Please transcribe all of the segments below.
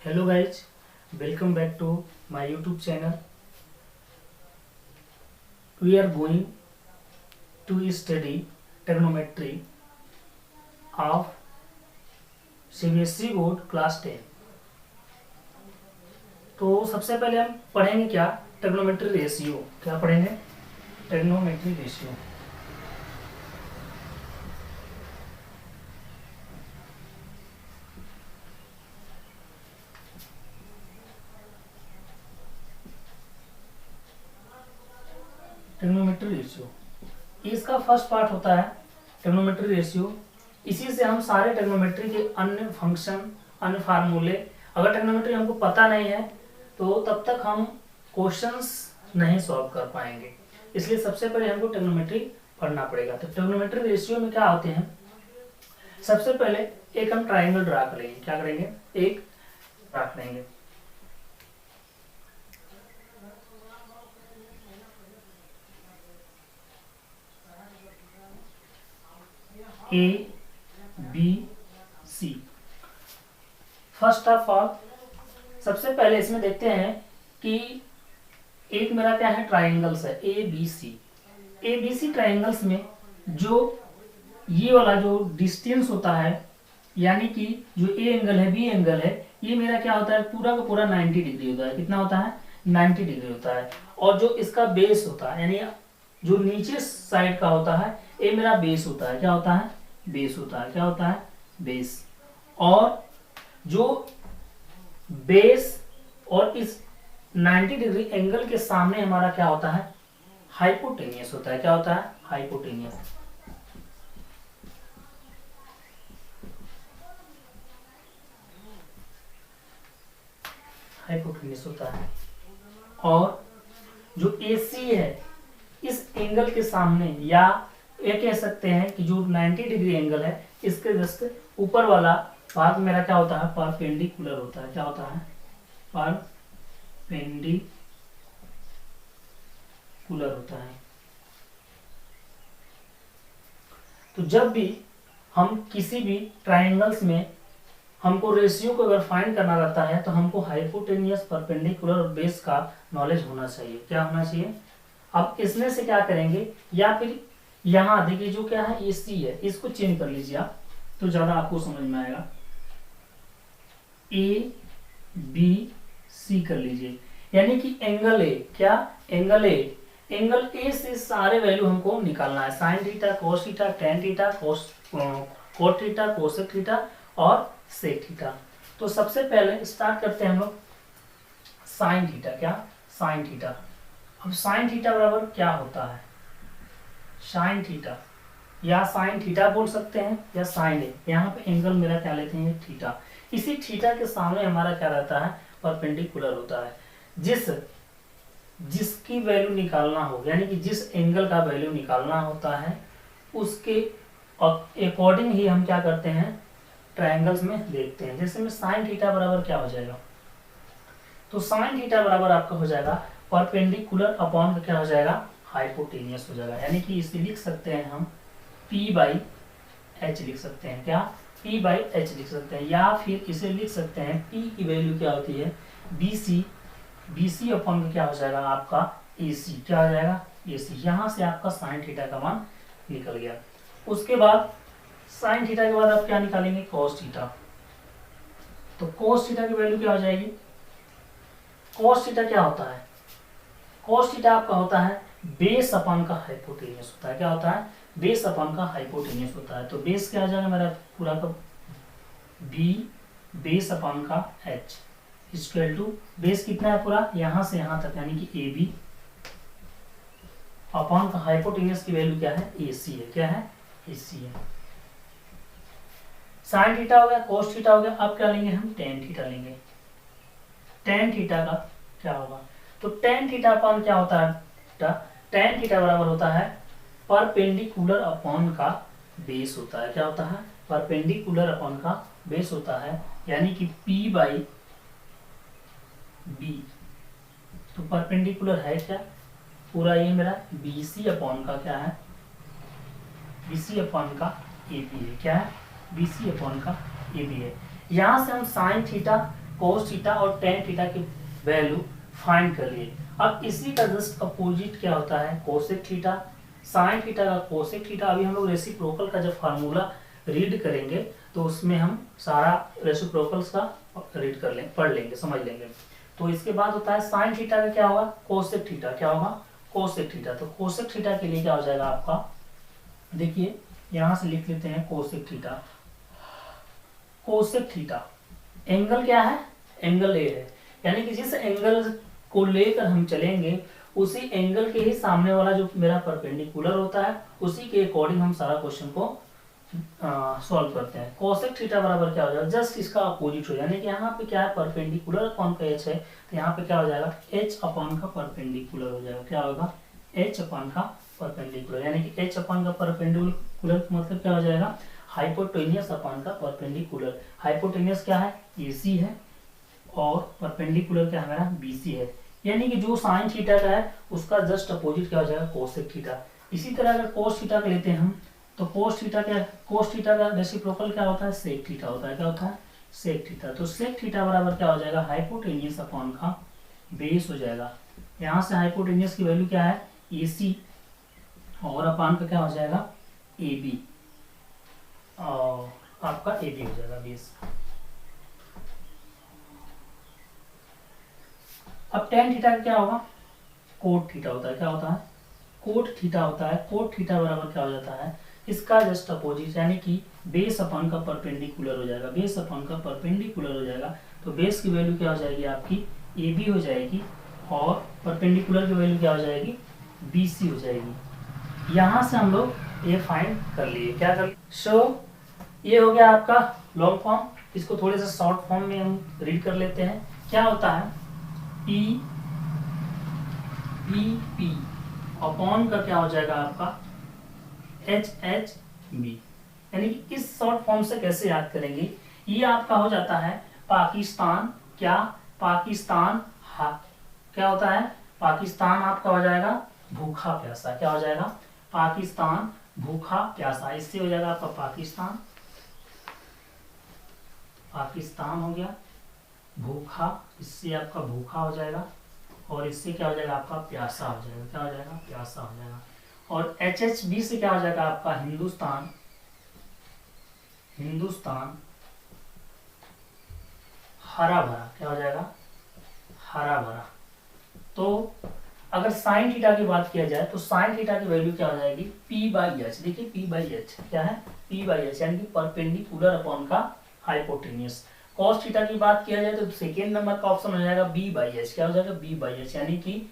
Hello guys, welcome back to my YouTube channel. We are going to study trigonometry of CBSE board class 10। तो सबसे पहले हम पढ़ेंगे क्या, ट्रिग्नोमेट्री रेशियो। क्या पढ़ेंगे? Trigonometry ratio. ट्रिग्नोमेट्री रेशियो इसका फर्स्ट पार्ट होता है ट्रिग्नोमेट्री रेशियो। इसी से हम सारे ट्रिग्नोमेट्री के अन्य फंक्शन, अन्य फार्मूले, अगर ट्रिग्नोमेट्री हमको पता नहीं है तो तब तक हम क्वेश्चंस नहीं सॉल्व कर पाएंगे। इसलिए सबसे पहले हमको ट्रिग्नोमेट्री पढ़ना पड़ेगा। तो ट्रिग्नोमेट्री रेशियो में क्या होते हैं, सबसे पहले एक हम ट्राइंगल ड्रा करेंगे। क्या करेंगे? एक ड्रा करेंगे। A B C. First of all सबसे पहले इसमें देखते हैं कि एक मेरा क्या है, ट्राइंगल्स है A B C. A B C triangles में जो ये वाला जो डिस्टेंस होता है, यानी कि जो ए एंगल है, बी एंगल है, ये मेरा क्या होता है, पूरा का पूरा 90 डिग्री होता है। कितना होता है? 90 डिग्री होता है। और जो इसका बेस होता है, यानी जो नीचे साइड का होता है, ये मेरा बेस होता है। क्या होता है? बेस होता है। क्या होता है? बेस। और जो बेस और इस 90 डिग्री एंगल के सामने हमारा क्या होता है, हाइपोटेनियस होता है। क्या होता है? हाइपोटेनियस। हाइपोटेनियस होता है। और जो AC है, इस एंगल के सामने, या ये कह सकते हैं कि जो 90 डिग्री एंगल है, इसके जस्ट ऊपर वाला भाग मेरा क्या होता है, परपेंडिकुलर होता है। क्या होता है? परपेंडिकुलर होता है। तो जब भी हम किसी भी ट्राइंगल्स में हमको रेशियो को अगर फाइंड करना रहता है तो हमको हाइपोटेनियस, परपेंडिकुलर और बेस का नॉलेज होना चाहिए। क्या होना चाहिए? अब इसमें से क्या करेंगे, या फिर यहाँ देखिए जो क्या है, AC है, इसको चेंज कर लीजिए आप, तो ज्यादा आपको समझ में आएगा। ABC कर लीजिए, यानी कि एंगल ए, क्या एंगल ए, एंगल ए से सारे वैल्यू हमको निकालना है। Sine theta, cos theta, tan theta, cot theta, cosec theta और सेक थीटा। तो सबसे पहले स्टार्ट करते हैं हम लोग साइन थीटा। क्या? Sine theta. अब साइन थीटा बराबर क्या होता है, साइन थीटा, या साइन थीटा बोल सकते हैं, या साइन ए। यहाँ पे एंगल मेरा क्या लेते हैं, थीटा। इसी थीटा के सामने हमारा क्या रहता है, परपेंडिकुलर होता है। जिसकी वैल्यू निकालना हो, यानी कि जिस एंगल का वैल्यू निकालना होता है, उसके अकॉर्डिंग ही हम क्या करते हैं, ट्रायंगल्स में देखते हैं। जैसे में साइन थीटा बराबर क्या हो जाएगा, तो साइन थीटा बराबर आपका हो जाएगा परपेंडिकुलर अपॉन का क्या हो जाएगा, हाइपोटेनियस हो जाएगा। यानी कि इसे लिख सकते हैं हम P/H लिख सकते हैं। क्या? P/H लिख सकते हैं। या फिर इसे लिख सकते हैं P की वैल्यू क्या होती है, BC अपॉन का क्या हो जाएगा आपका AC। क्या हो जाएगा? AC। यहाँ से आपका साइन थीटा का मान निकल गया। उसके बाद साइन थीटा के बाद आप क्या निकालेंगे, कॉस थीटा। तो कॉस थीटा की वैल्यू क्या हो जाएगी, कॉस थीटा क्या होता है, कॉस थीटा आपका होता है बेस अपॉन का हाइपोटेनियस होता है। क्या होता है? बेस अपॉन का हाइपोटेनियस होता है। तो बेस क्या आ जाएगा मेरा पूरा का B बेस अपॉन का H इक्वल टू, बेस कितना है पूरा, यहाँ से यहाँ तक, यानी कि AB अपॉन का हाइपोटेनियस की वैल्यू क्या है, AC है। क्या है? AC है। साइन थीटा हो गया, कोस थीटा हो गया। अब क्या लेंगे हम, टेन थीटा लेंगे। टेन थीटा का क्या होगा, तो टेन थीटा अपॉन क्या होता है, टेन थीटा बराबर होता है परपेंडिकुलर अपॉन का बेस होता है। क्या होता है? परपेंडिकुलर अपॉन का बेस होता है, यानी कि P/B। तो परपेंडिकुलर है क्या, पूरा ये मेरा BC अपॉन का क्या है, BC अपॉन का AB है। क्या है? BC अपॉन का AB है। यहाँ से हम साइन थीटा कोस थीटा और टेन थीटा की वैल्यू फाइंड कर लिए। अब इसी का जस्ट अपोजिट क्या होता है, कोसेक थीटा, साइन थीटा का कोसेक थीटा। अभी हम लोग रेसिप्रोकल का जब फार्मूला रीड करेंगे तो उसमें हम सारा रेसिप्रोकल्स का रीड कर लेंगे, पढ़ लेंगे, समझ लेंगे। तो इसके बाद होता है साइन थीटा का क्या होगा, कोसेक थीटा, क्या होगा, कोसेक थीटा। तो कोसेक थीटा के लिए क्या हो जाएगा आपका, देखिए यहां से लिख लेते हैं cosec theta. Cosec theta angle क्या है, एंगल ए है, यानी कि जिस एंगल को लेकर हम चलेंगे उसी एंगल के ही सामने वाला जो मेरा परपेंडिकुलर होता है उसी के अकॉर्डिंग हम सारा क्वेश्चन को सॉल्व करते हैं। कोसेक थीटा बराबर क्या हो जाएगा, जस्ट इसका अपोजिट हो, यानी कि यहाँ पे क्या है, परपेंडिकुलर अपॉन का एच है, तो यहाँ पे क्या हो जाएगा, एच अपॉन का परपेंडिकुलर हो जाएगा। क्या होगा, एच अपॉन का परपेंडिकुलर, यानी कि एच अपॉन का परपेंडिकुलर मतलब क्या हो जाएगा, हाइपोटेनियस अपॉन का परपेंडिकुलर। हाइपोटेनियस क्या है, एसी है, और परपेंडिकुलर क्या है हमारा, बीसी है, यानी कि जो साइन थीटा का है उसका जस्ट अपोजिट क्या हो जाएगा, कोसेक थीटा। इसी तरह अगर कोस थीटा का लेते हैं हम, तो कोस थीटा क्या, कोस थीटा का रेसिप्रोकल क्या होता है, सेक थीटा होता है। क्या होता है, सेक थीटा। तो सेक थीटा बराबर क्या हो जाएगा, हाइपोटेनियस अपॉन का बेस हो जाएगा। यहाँ से हाइपोटेनियस की वैल्यू क्या है, एसी, और अपॉन का क्या हो जाएगा, ए बी, और आपका ए बी हो जाएगा बेस। अब टेन थीटा का क्या होगा, कोट थीटा होता है। क्या होता है, कोट थीटा होता है। कोट थीटा बराबर क्या हो जाता है, इसका जस्ट अपोजिट, यानी कि बेस अपॉन का परपेंडिकुलर हो जाएगा। बेस अपॉन का परपेंडिकुलर हो जाएगा, तो बेस की वैल्यू क्या हो जाएगी आपकी, ए बी हो जाएगी, और परपेंडिकुलर की वैल्यू क्या हो जाएगी, बी सी हो जाएगी। यहाँ से हम लोग ये फाइंड कर लिए, क्या कर, सो ये हो गया आपका लॉन्ग फॉर्म। इसको थोड़े से शॉर्ट फॉर्म में हम रीड कर लेते हैं। क्या होता है, पी बी पी अपॉन का क्या हो जाएगा आपका, एच एच बी, यानी कि इस शॉर्ट फॉर्म से कैसे याद करेंगे, ये आपका हो जाता है पाकिस्तान, क्या, पाकिस्तान क्या होता है, पाकिस्तान आपका हो जाएगा भूखा प्यासा। क्या हो जाएगा, पाकिस्तान भूखा प्यासा। इससे हो जाएगा आपका पाकिस्तान, पाकिस्तान हो गया भूखा, इससे आपका भूखा हो जाएगा, और इससे क्या हो जाएगा आपका प्यासा हो जाएगा। क्या हो जाएगा, प्यासा हो जाएगा। और एच एच बी से क्या हो जाएगा आपका हिंदुस्तान, हिंदुस्तान हरा भरा। क्या हो जाएगा, हरा भरा। तो अगर साइन थीटा की बात किया जाए तो साइन थीटा की वैल्यू क्या हो जाएगी, पी बाई एच। देखिए पी बाई एच क्या है, पी बाई एच, यानी कि परपेंडिकुलर अपॉन का हाइपोटेनियस। कॉस थीटा की बात किया जाए तो सेकेंड नंबर का ऑप्शन हो जाएगा बी बाई एच। क्या हो जाएगा, बी बाई एच, यानी कि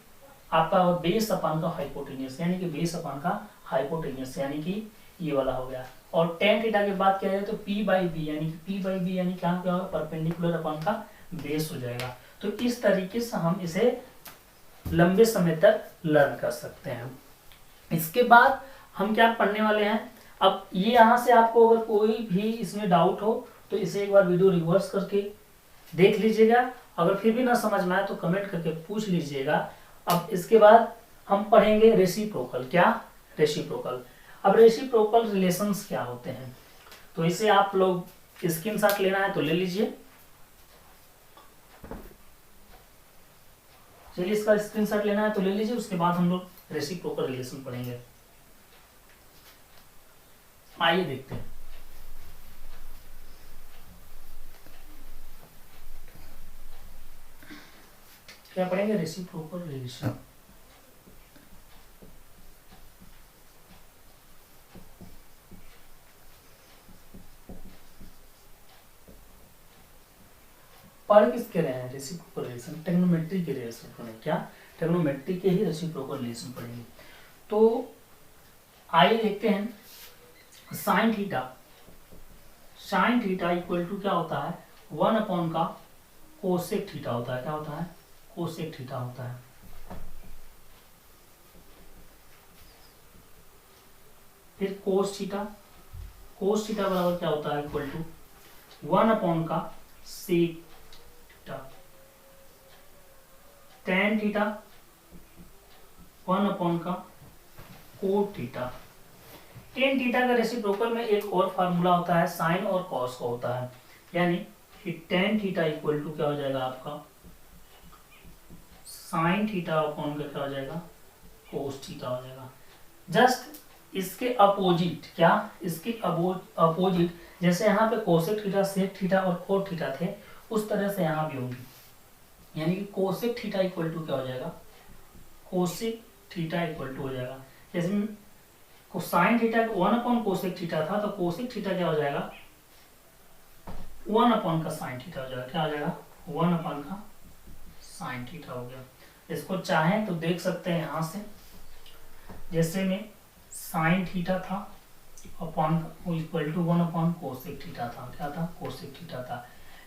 आपका बेस अपॉन का हाइपोटेनियस, यानी कि बेस अपॉन का हाइपोटेनियस, यानी कि ये वाला हो गया। और टेन थीटा की बात किया जाए तो पी बाई बी, यानी कि पी बाई बी यानी क्या होगा, परपेंडिकुलर अपॉन का बेस हो जाएगा। तो इस तरीके से हम इसे लंबे समय तक लर्न कर सकते हैं। इसके बाद हम क्या पढ़ने वाले हैं, अब ये यहाँ से आपको अगर कोई भी इसमें डाउट हो तो इसे एक बार वीडियो रिवर्स करके देख लीजिएगा। अगर फिर भी ना समझ में आए तो कमेंट करके पूछ लीजिएगा। अब इसके बाद हम पढ़ेंगे रेसिप्रोकल। क्या, रेसिप्रोकल। अब रेसिप्रोकल रिलेशंस क्या होते हैं, तो इसे आप लोग स्क्रीनशॉट लेना है तो ले लीजिए। चलिए इसका स्क्रीनशॉट लेना है तो ले लीजिए, उसके बाद हम लोग रेसिप्रोकल रिलेशन पढ़ेंगे। आइए देखते हैं। क्या पढ़ेंगे, रेसिप्रोकल रिलेशन। पढ़ किसके रहे हैं, रेसिप्रोकल रिलेशन, ट्रिग्नोमेट्री के रिलेशन पढ़ेंगे। क्या, ट्रिग्नोमेट्री के ही रेसिप्रोकल रिलेशन पढ़ेंगे। तो आइए देखते हैं। Sine theta, sine theta equal to क्या होता है, 1 अपॉन का कोसेक थीटा होता है। क्या होता है, कोसेक थीटा होता है। फिर कोस थीटा, कोस थीटा बराबर क्या होता है, इक्वल टू 1 अपॉन का sec theta. Tan theta 1 upon का कोट थीटा। टेन थीटा का रेसिप्रोकल में एक और फार्मूला होता है, साइन और कॉस का होता है, यानी कि टेन थीटा इक्वल टू क्या हो जाएगा आपका साइन थीटा अपॉन का क्या हो जाएगा कोस थीटा हो जाएगा। जस्ट इसके अपोजिट, क्या इसके अपोजिट, जैसे यहाँ पे कोसेक थीटा सेक थीटा और कोट थीटा थे उस तरह से यहाँ भी होंगी। यानी कि कोसेक थीटा इक्वल टू क्या हो जाएगा कोसेक थीटा इक्वल टू हो जाएगा। जैसे sine theta 1 upon cosec theta था तो कोसेक थीटा क्या हो जाएगा 1 अपॉन का साइन थीटा हो जाएगा। क्या हो जाएगा 1 अपॉन का साइन थीटा हो गया। इसको चाहें तो देख सकते हैं यहाँ से, जैसे में साइन थीटा था upon equal to 1 upon cosec theta था। क्या था कोसेक थीटा था।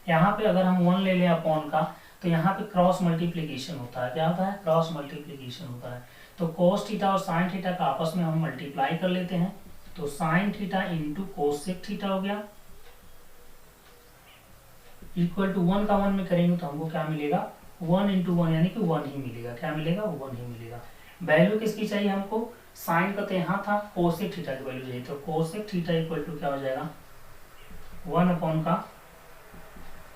यहाँ पे अगर हम 1 ले लें अपॉन का तो यहाँ पे क्रॉस मल्टीप्लीकेशन होता है। क्या होता है क्रॉस मल्टीप्लीकेशन होता है। तो कोस थीटा और साइन थीटा का आपस में हम मल्टीप्लाई कर लेते हैं तो sine theta into cosec theta हो गया इक्वल टू 1 का 1 में करेंगे तो हमको क्या मिलेगा 1 इंटू 1 यानी कि 1 ही मिलेगा। क्या मिलेगा 1 ही मिलेगा। वैल्यू किसकी चाहिए हमको साइन का तो यहाँ था कोसेक थीटा की वैल्यू चाहिए तो कोसेक थीटा इक्वल टू क्या हो जाएगा 1 अपॉन का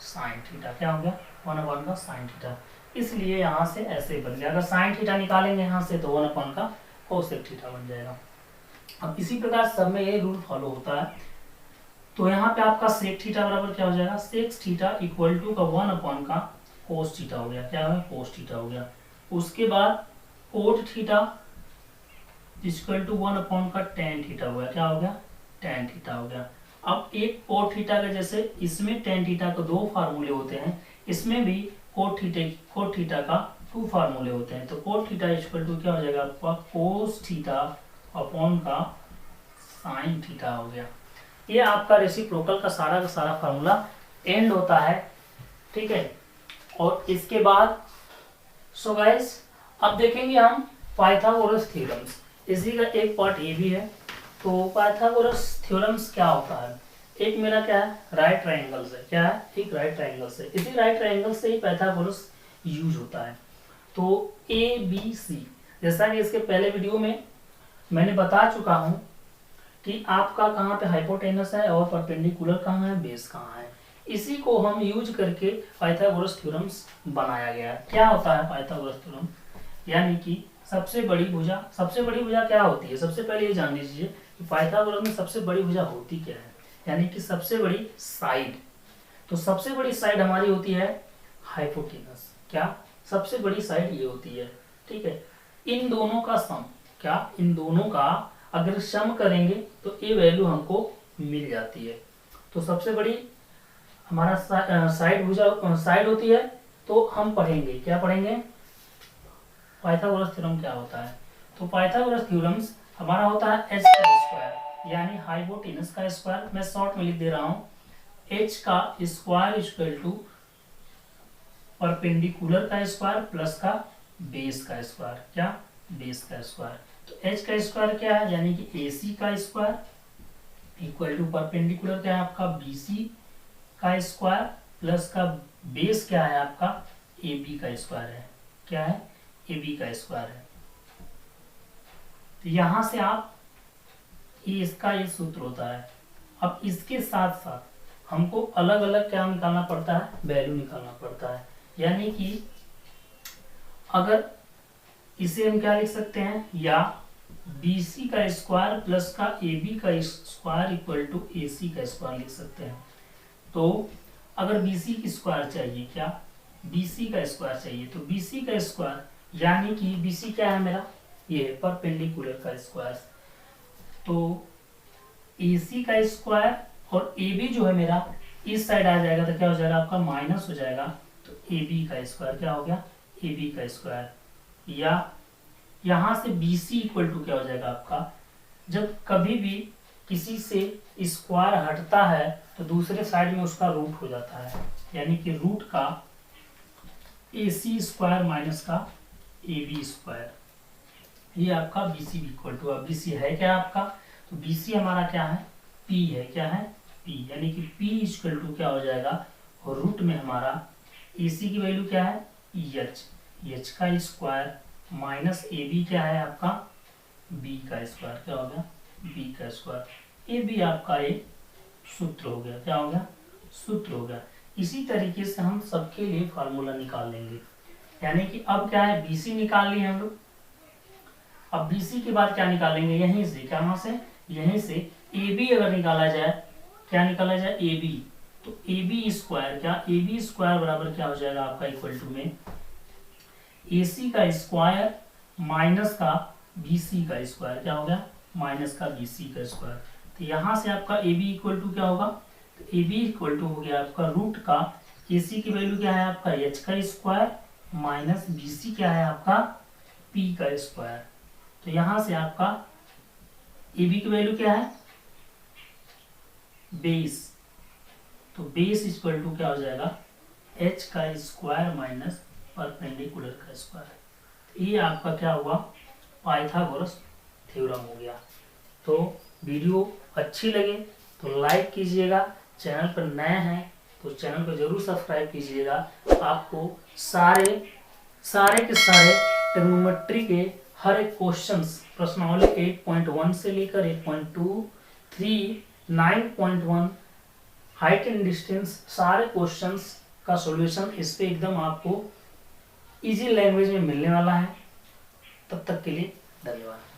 साइन थीटा। क्या हो गया 1 अपॉन का साइन थीटा। इसलिए यहाँ से ऐसे बन गया। अगर साइन थीटा निकालेंगे यहाँ से तो 1 अपॉन का कोसेक थीटा बन जाएगा। अब इसी प्रकार सब में ये रूल फॉलो होता है। तो यहाँ पे आपका सेक थीटा बराबर क्या हो जाएगा सेक थीटा इक्वल टू का 1 अपॉन का कोस थीटा हो गया। क्या हो गया कोस थीटा हो गया। उसके बाद cot theta equal to 1 upon का टेन थीटा हो गया। क्या हो गया टेन थीटा हो गया। अब एक कोट थीटा का जैसे इसमें टेन थीटा के 2 फार्मूले होते हैं इसमें भी कोट थीटा का 2 फार्मूले होते हैं। तो कोट थीटा इक्वल टू क्या हो जाएगा आपका कोस थीटा अपॉन का साइन थीटा हो गया। ये आपका रेसिप्रोकल का सारा फार्मूला एंड होता है। ठीक है। और इसके बाद सो गाइस अब देखेंगे हम पाइथागोरस थ्योरम्स। इसी का एक पार्ट ये भी है। तो पाइथागोरस थ्योरम्स क्या होता है एक मेरा क्या है राइट ट्रायंगल से। क्या है एक राइट ट्रायंगल से। इसी राइट ट्रायंगल से ही पाइथागोरस यूज होता है। तो ए बी सी जैसा कि इसके पहले वीडियो में मैंने बता चुका हूं कि आपका कहाँ पे हाइपोटेनस है और परपेंडिकुलर कहाँ है बेस कहाँ है। इसी को हम यूज करके पाइथागोरस थ्योरम्स बनाया गया है। क्या होता है पाइथागोरस थ्योरम यानी कि सबसे बड़ी भुजा क्या होती है। सबसे पहले ये जान लीजिए कि पाइथागोरस में सबसे बड़ी भुजा होती क्या है यानी कि सबसे बड़ी साइड। तो सबसे बड़ी साइड हमारी होती है हाइपोटेनस। क्या सबसे बड़ी साइड ये होती है। ठीक है। इन दोनों का सम क्या इन दोनों का अगर सम करेंगे तो ये वैल्यू हमको मिल जाती है। तो सबसे बड़ी हमारा साइड भुजा साइड होती है। तो हम पढ़ेंगे क्या पढ़ेंगे पाइथागोरस थ्योरम क्या होता है। तो पाइथागोरस थ्योरम्स हमारा होता है एच का स्क्वायर यानी हाइपोटेनस का स्क्वायर। मैं शॉर्ट में लिख दे रहा हूं एच का स्क्वायर इक्वल टू परपेंडिकुलर का स्क्वायर प्लस का बेस का स्क्वायर। क्या बेस का स्क्वायर। तो एच का स्क्वायर क्या है यानी कि AC का स्क्वायर इक्वल टू परपेंडिकुलर क्या है आपका BC का स्क्वायर प्लस का बेस क्या है आपका AB का स्क्वायर है। क्या है AB का स्क्वायर है। तो यहां से आप इसका ये सूत्र होता है। अब इसके साथ साथ हमको अलग अलग क्या निकालना पड़ता है वैल्यू निकालना पड़ता है। यानी कि अगर इसे हम क्या लिख सकते हैं या BC का स्क्वायर प्लस का AB का स्क्वायर इक्वल टू AC का स्क्वायर लिख सकते हैं। तो अगर BC की स्क्वायर चाहिए क्या BC का स्क्वायर चाहिए तो BC का स्क्वायर यानी कि BC क्या है मेरा ये परपेंडिकुलर का स्क्वायर। तो AC का स्क्वायर और AB जो है मेरा इस साइड आ जाएगा तो क्या हो जाएगा आपका माइनस हो जाएगा। तो AB का स्क्वायर क्या हो गया AB का स्क्वायर। या यहां से BC इक्वल टू क्या हो जाएगा आपका जब कभी भी किसी से स्क्वायर हटता है तो दूसरे साइड में उसका रूट हो जाता है यानी कि रूट का AC स्क्वायर माइनस का AB स्क्वायर। ये आपका BC इक्वल टू BC है क्या आपका तो BC हमारा क्या है P है। क्या है P यानी कि P इक्वल टू क्या हो जाएगा और रूट में हमारा AC की वैल्यू क्या है H का स्क्वायर माइनस AB क्या है आपका B का स्क्वायर। क्या हो गया B का स्क्वायर। ये भी आपका एक सूत्र हो गया। क्या हो गया सूत्र हो गया। इसी तरीके से हम सबके लिए फार्मूला निकाल लेंगे। यानी कि अब क्या है, BC निकाल लिए हम लोग। अब BC के बाद क्या निकालेंगे, यहीं से, कहाँ से, यहीं से AB अगर निकाला जाए, क्या निकाला जाए, AB, तो AB स्क्वायर, क्या AB स्क्वायर बराबर क्या हो जाएगा आपका, इक्वल टू में AC का स्क्वायर माइनस का BC का स्क्वायर, क्या हो गया, माइनस का BC का स्क्वायर। तो यहाँ से आपका AB इक्वल टू क्या होगा, तो AB इक्वल टू हो गया आपका रूट का AC की वैल्यू क्या है आपका H का स्क्वायर माइनस BC क्या है आपका P का स्क्वायर। तो यहाँ से आपका AB की वैल्यू क्या है, बेस, तो बेस इक्वल टू क्या हो जाएगा, H का स्क्वायर माइनस परपेंडिकुलर का स्क्वायर। ये आपका क्या हुआ, पाइथागोरस थ्योरम हो गया। तो वीडियो अच्छी लगे तो लाइक कीजिएगा, चैनल पर नए हैं तो चैनल को जरूर सब्सक्राइब कीजिएगा। आपको सारे के सारे ट्रिग्नोमेट्री के हर एक क्वेश्चंस प्रश्नावली 8.1 से लेकर 8.2, 3, 9.1 हाइट एंड डिस्टेंस सारे क्वेश्चंस का सॉल्यूशन इस पे एकदम आपको इजी लैंग्वेज में मिलने वाला है। तब तक के लिए धन्यवाद।